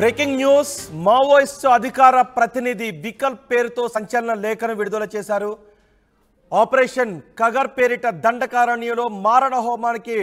Breaking news Maoist అధికార ప్రతినిధి వికల్ప్ పేరుతో సంచలన లేఖను విడుదల చేశారు. ఆపరేషన్ కగర్ పేరిట దండకారణ్యంలో మారణ హోమానికి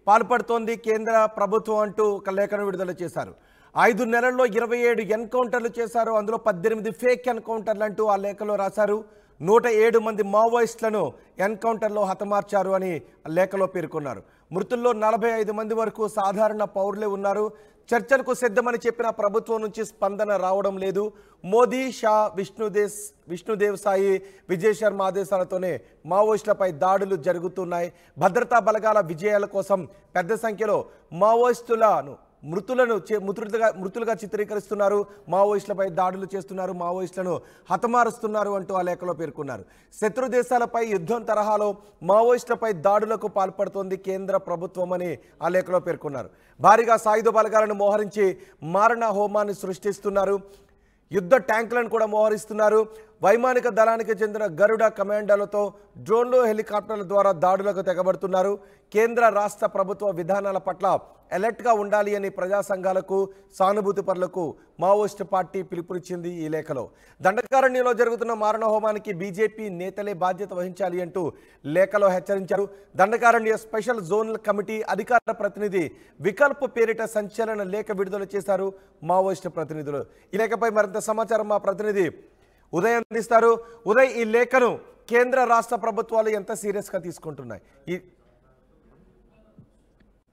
పాల్పడుతోంది కేంద్ర ప్రభుత్వం అంటూ ఒక లేఖను విడుదల చేశారు. 5 నెలల్లో 27 ఎన్కౌంటర్లు చేశారు. అందులో 18 ఫేక్ ఎన్కౌంటర్లు అంటూ ఆ లేఖలో రాశారు. 107 మంది మావోయిస్టులను ఎన్కౌంటర్లో హతమార్చారు అని లేఖలో పేర్కొన్నారు. మృతుల్లో 45 మంది వరకు సాధారణ పౌరులే ఉన్నారు. చర్చలకు సిద్ధమని చెప్పిన ప్రభుత్వం నుంచి స్పందన రావడం లేదు. మోదీ, షా, విష్ణుదేవ్ సాయి, విజయ్ శర్మ ఆదేశాలతోనే మావోయిస్టులపై దాడులు జరుగుతున్నాయి. భద్రతా బలగాల విజయాల కోసం పెద్ద సంఖ్యలో మావోయిస్టులను మృతులుగా చిత్రీకరిస్తున్నారు. మావోయిస్టులపై దాడులు చేస్తున్నారు, మావోయిస్టులను హతమారుస్తున్నారు అంటూ ఆ లేఖలో పేర్కొన్నారు. శత్రు దేశాలపై యుద్ధం తరహాలో మావోయిస్టులపై దాడులకు పాల్పడుతోంది కేంద్ర ప్రభుత్వం అని ఆ లేఖలో పేర్కొన్నారు. భారీగా సాయుధ బలగాలను మోహరించి మారణ హోమాన్ని సృష్టిస్తున్నారు. యుద్ధ ట్యాంకులను కూడా మోహరిస్తున్నారు. వైమానిక దళానికి చెందిన గరుడ కమాండోలతో డ్రోన్లు, హెలికాప్టర్ల ద్వారా దాడులకు తెగబడుతున్నారు. కేంద్ర రాష్ట్ర ప్రభుత్వ విధానాల పట్ల అలర్ట్గా ఉండాలి అని ప్రజా సంఘాలకు, సానుభూతి పరులకు మావోయిస్టు పార్టీ పిలుపునిచ్చింది. ఈ లేఖలో దండకారణ్యంలో జరుగుతున్న మారణ హోమానికి బీజేపీ నేతలే బాధ్యత వహించాలి అంటూ లేఖలో హెచ్చరించారు. దండకారణ్య స్పెషల్ జోనల్ కమిటీ అధికార ప్రతినిధి వికల్ప్ పేరిట సంచలన లేఖ విడుదల చేశారు మావోయిస్టు ప్రతినిధులు. ఈ లేఖపై మరింత సమాచారం మా ప్రతినిధి ఉదయ్ అందిస్తారు. ఉదయ్, ఈ లేఖను కేంద్ర రాష్ట్ర ప్రభుత్వాలు ఎంత సీరియస్గా తీసుకుంటున్నాయి?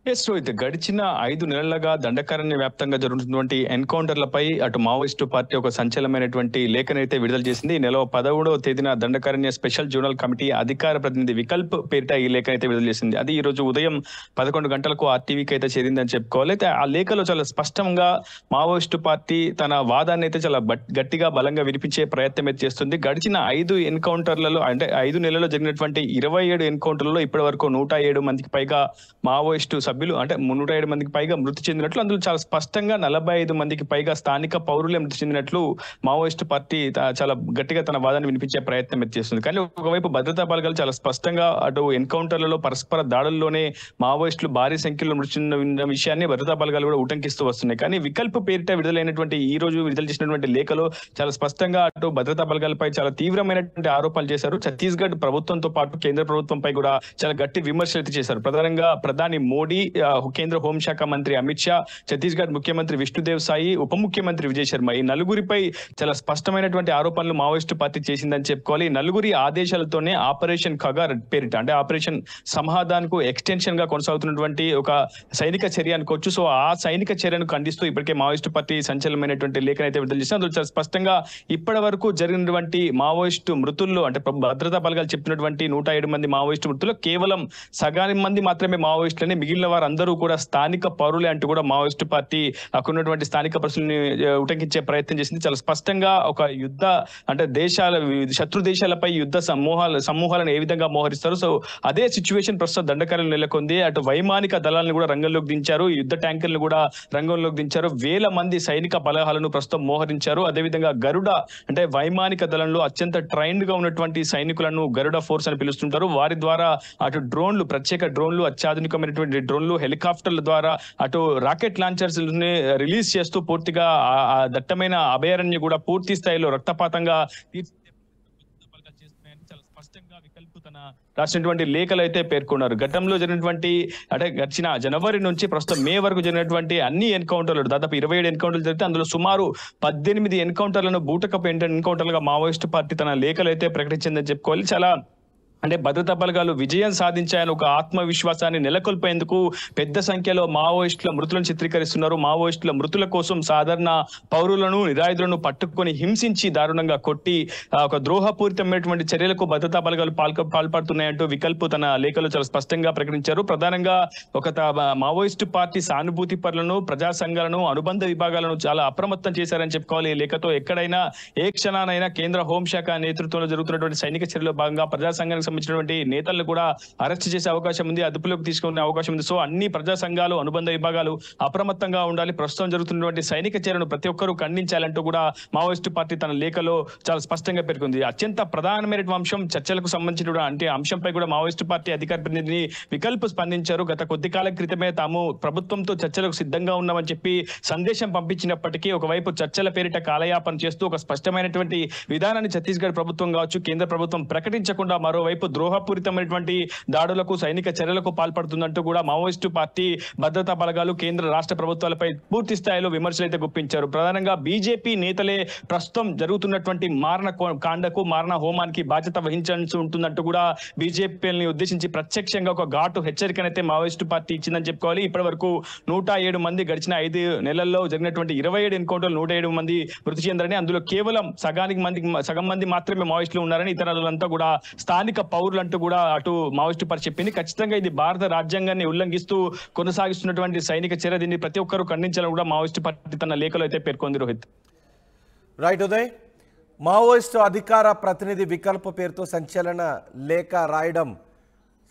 రోహిత్, గడిచిన 5 నెలలుగా దండకారణ్య వ్యాప్తంగా జరుగుతున్నటువంటి ఎన్కౌంటర్లపై అటు మావోయిస్టు పార్టీ ఒక సంచలనమైనటువంటి లేఖనైతే విడుదల చేసింది. ఈ నెల 17వ తేదీన దండకారణ్య స్పెషల్ జోనల్ కమిటీ అధికార ప్రతినిధి వికల్ప్ పేరిట ఈ లేఖనైతే విడుదల చేసింది. అది ఈ రోజు ఉదయం 11 గంటలకు ఆర్టీవీకి అయితే చేరిందని చెప్పుకోవాలి. అయితే ఆ లేఖలో చాలా స్పష్టంగా మావోయిస్టు పార్టీ తన వాదాన్ని అయితే చాలా గట్టిగా బలంగా వినిపించే ప్రయత్నం అయితే చేస్తుంది. గడిచిన 5 ఎన్కౌంటర్లలో, అంటే 5 నెలల్లో జరిగినటువంటి 27 ఎన్కౌంటర్లలో ఇప్పటి వరకు 107 మందికి పైగా మావోయిస్టు సభ్యులు, అంటే 107 మందికి పైగా మృతి చెందినట్లు, అందులో చాలా స్పష్టంగా 45 మందికి పైగా స్థానిక పౌరులే మృతి చెందినట్లు మావోయిస్టు పార్టీ చాలా గట్టిగా తన వాదాన్ని వినిపించే ప్రయత్నం చేస్తుంది. కానీ ఒకవైపు భద్రతా బలగాలు చాలా స్పష్టంగా అటు ఎన్కౌంటర్లలో పరస్పర దాడుల్లోనే మావోయిస్టులు భారీ సంఖ్యలో మృతి చెందిన విషయాన్ని భద్రతా బలగాలు కూడా ఉటంకిస్తూ వస్తున్నాయి. కానీ వికల్ప్ పేరిట విడుదలైనటువంటి ఈ రోజు విడుదల చేసినటువంటి లేఖలో చాలా స్పష్టంగా అటు భద్రతా బలగాలపై చాలా తీవ్రమైనటువంటి ఆరోపణలు చేశారు. ఛత్తీస్గఢ్ ప్రభుత్వంతో పాటు కేంద్ర ప్రభుత్వంపై కూడా చాలా గట్టి విమర్శలు అయితే చేశారు. ప్రధానంగా ప్రధాని మోడీ, కేంద్ర హోంశాఖ మంత్రి అమిత్ షా, ఛత్తీస్గఢ్ ముఖ్యమంత్రి విష్ణుదేవ్ సాయి, ఉప ముఖ్యమంత్రి విజయ్ శర్మ, ఈ నలుగురిపై చాలా స్పష్టమైనటువంటి ఆరోపణలు మావోయిస్టు పార్టీ చేసిందని చెప్పుకోవాలి. ఈ నలుగురి ఆదేశాలతోనే ఆపరేషన్ ఖగర్ పేరిట, అంటే ఆపరేషన్ సమాధాన్కు ఎక్స్టెన్షన్ గా కొనసాగుతున్నటువంటి ఒక సైనిక చర్య అనుకోవచ్చు. సో ఆ సైనిక చర్యను ఖండిస్తూ ఇప్పటికే మావోయిస్టు పార్టీ సంచలనమైనటువంటి లేఖను అయితే విడుదల చేసింది. అందులో చాలా స్పష్టంగా ఇప్పటి వరకు జరిగినటువంటి మావోయిస్టు మృతుల్లో, అంటే భద్రతా బలగాలు చెప్తున్నటువంటి 107 మంది మావోయిస్టు మృతుల్లో కేవలం సగాని మంది మాత్రమే మావోయిస్టులని, మిగిలిన వారు అందరూ కూడా స్థానిక పౌరులే అంటూ కూడా మావోయిస్టు పార్టీ అక్కడున్నటువంటి స్థానిక పరిస్థితుల్ని ఉటంకించే ప్రయత్నం చేసింది. చాలా స్పష్టంగా ఒక యుద్ధ, అంటే శత్రు దేశాలపై యుద్ధ సమూహాలను ఏ విధంగా మోహరిస్తారు, సో అదే సిచ్యువేషన్ ప్రస్తుతం దండకారణ్యంలో నెలకొంది. అటు వైమానిక దళాలను కూడా రంగంలోకి దించారు, యుద్ధ ట్యాంకర్లు కూడా రంగంలోకి దించారు. 1000 మంది సైనిక బలగాలను ప్రస్తుతం మోహరించారు. అదేవిధంగా గరుడ, అంటే వైమానిక దళంలో అత్యంత ట్రైన్డ్ గా ఉన్నటువంటి సైనికులను గరుడ ఫోర్స్ అని పిలుస్తుంటారు. వారి ద్వారా అటు డ్రోన్లు, ప్రత్యేక డ్రోన్లు, అత్యాధునికమైనటువంటి డ్రోన్లు, హెలికాప్టర్ల ద్వారా అటు రాకెట్ లాంచర్స్ ని రిలీజ్ చేస్తూ పూర్తిగా ఆ దట్టమైన అభయారణ్యం కూడా పూర్తి స్థాయిలో రక్తపాతంగా చాలా స్పష్టంగా వికల్ప్ తన రాసినటువంటి లేఖలు అయితే పేర్కొన్నారు. గతంలో జరిగినటువంటి, అంటే గడిచిన జనవరి నుంచి ప్రస్తుతం మే వరకు జరిగినటువంటి అన్ని ఎన్కౌంటర్లు, దాదాపు 27 ఎన్కౌంటర్లు జరిగితే అందులో సుమారు 18 ఎన్కౌంటర్లను బూటకపు ఎన్కౌంటర్లుగా మావోయిస్టు పార్టీ తన లేఖలు అయితే ప్రకటించిందని చెప్పుకోవాలి. చాలా, అంటే భద్రతా బలగాలు విజయం సాధించాయని ఒక ఆత్మవిశ్వాసాన్ని నెలకొల్పేందుకు పెద్ద సంఖ్యలో మావోయిస్టుల మృతులను చిత్రీకరిస్తున్నారు. మావోయిస్టుల మృతుల కోసం సాధారణ పౌరులను, నిరాయుధులను పట్టుకొని హింసించి దారుణంగా కొట్టి ఒక ద్రోహపూరితమైనటువంటి చర్యలకు భద్రతా బలగాలు పాల్పడుతున్నాయంటూ వికల్ప్ తన లేఖలో చాలా స్పష్టంగా ప్రకటించారు. ప్రధానంగా మావోయిస్టు పార్టీ సానుభూతి పరులను, ప్రజా సంఘాలను, అనుబంధ విభాగాలను చాలా అప్రమత్తం చేశారని చెప్పుకోవాలి. ఈ లేఖతో ఎక్కడైనా ఏ క్షణానైనా కేంద్ర హోంశాఖ నేతృత్వంలో జరుగుతున్నటువంటి సైనిక చర్యలో భాగంగా ప్రజా సంఘానికి సంబంధించినటువంటి నేతలను కూడా అరెస్ట్ చేసే అవకాశం ఉంది, అదుపులోకి తీసుకునే అవకాశం ఉంది. సో అన్ని ప్రజా సంఘాలు, అనుబంధ విభాగాలు అప్రమత్తంగా ఉండాలి. ప్రస్తుతం జరుగుతున్నటువంటి సైనిక చర్యను ప్రతి ఒక్కరూ ఖండించాలంటూ కూడా మావోయిస్టు పార్టీ తన లేఖలో చాలా స్పష్టంగా పేర్కొంది. అత్యంత ప్రధానమైన అంశం చర్చలకు సంబంధించిన అంటే అంశంపై కూడా మావోయిస్టు పార్టీ అధికార ప్రతినిధిని వికల్ప్ స్పందించారు. గత కొద్ది కాలం క్రితమే తాము ప్రభుత్వంతో చర్చలకు సిద్ధంగా ఉన్నామని చెప్పి సందేశం పంపించినప్పటికీ ఒకవైపు చర్చల పేరిట కాలయాపన చేస్తూ ఒక స్పష్టమైనటువంటి విధానాన్ని ఛత్తీస్గఢ్ ప్రభుత్వం కావచ్చు, కేంద్ర ప్రభుత్వం ప్రకటించకుండా మరోవైపు ద్రోహపూరితమైనటువంటి దాడులకు, సైనిక చర్యలకు పాల్పడుతుందంటూ కూడా మావోయిస్టు పార్టీ, భద్రతా బలగాలు, కేంద్ర రాష్ట్ర ప్రభుత్వాలపై పూర్తి స్థాయిలో విమర్శలు అయితే గుప్పించారు. ప్రధానంగా బీజేపీ నేతలే ప్రస్తుతం జరుగుతున్నటువంటి మారణ కాండకు, మారణ హోమానికి బాధ్యత వహించాల్సి ఉంటుందంటూ కూడా బీజేపీని ఉద్దేశించి ప్రత్యక్షంగా ఒక ఘాటు హెచ్చరికనైతే మావోయిస్టు పార్టీ ఇచ్చిందని చెప్పుకోవాలి. ఇప్పటి వరకు 107 మంది గడిచిన 5 నెలల్లో జరిగినటువంటి 27 ఎన్కౌంటర్లు 107 మంది మృతి చెందారని, అందులో కేవలం సగం మంది మాత్రమే మావోయిస్టులు ఉన్నారని, ఇతరులంతా కూడా స్థానిక పౌరులంటూ కూడా అటు మావోయిస్టు పార్టీ చెప్పింది. ఖచ్చితంగా ఇది భారత రాజ్యాంగాన్ని ఉల్లంఘిస్తూ కొనసాగిస్తున్నటువంటి సైనిక చర్య, దీన్ని ప్రతి ఒక్కరూ ఖండించాలని కూడా మావోయిస్టు పార్టీ తన లేఖలో అయితే పేర్కొంది. రోహిత్. రైట్ ఉదయ్. మావోయిస్టు అధికార ప్రతినిధి వికల్ప పేరుతో సంచలన లేఖ రాయడం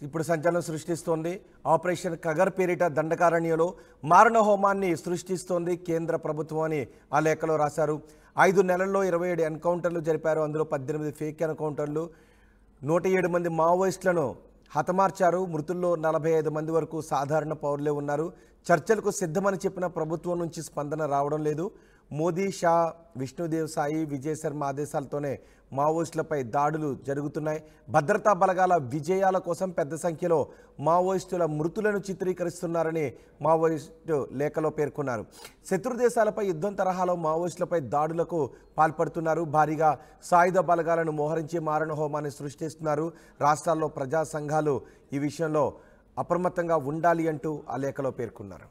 ఇప్పుడు సంచలనం సృష్టిస్తోంది. ఆపరేషన్ కగర్ పేరిట దండకారణ్యంలో మారణ హోమాన్ని సృష్టిస్తోంది కేంద్ర ప్రభుత్వం అని ఆ లేఖలో రాశారు. 5 నెలల్లో 27 ఎన్కౌంటర్లు జరిపారు. అందులో 18 ఫేక్ ఎన్కౌంటర్లు, 107 మంది మావోయిస్టులను హతమార్చారు. మృతుల్లో 45 మంది వరకు సాధారణ పౌరులే ఉన్నారు. చర్చలకు సిద్ధమని చెప్పిన ప్రభుత్వం నుంచి స్పందన రావడం లేదు. మోదీ, షా, విష్ణుదేవ్ సాయి, విజయ్ శర్మ ఆదేశాలతోనే మావోయిస్టులపై దాడులు జరుగుతున్నాయి. భద్రతా బలగాల విజయాల కోసం పెద్ద సంఖ్యలో మావోయిస్టుల మృతులను చిత్రీకరిస్తున్నారని మావోయిస్టు లేఖలో పేర్కొన్నారు. శత్రు దేశాలపై యుద్ధం తరహాలో మావోయిస్టులపై దాడులకు పాల్పడుతున్నారు. భారీగా సాయుధ బలగాలను మోహరించి మారణ హోమాన్ని సృష్టిస్తున్నారు. రాష్ట్రాల్లో ప్రజా సంఘాలు ఈ విషయంలో అప్రమత్తంగా ఉండాలి అంటూ ఆ లేఖలో పేర్కొన్నారు.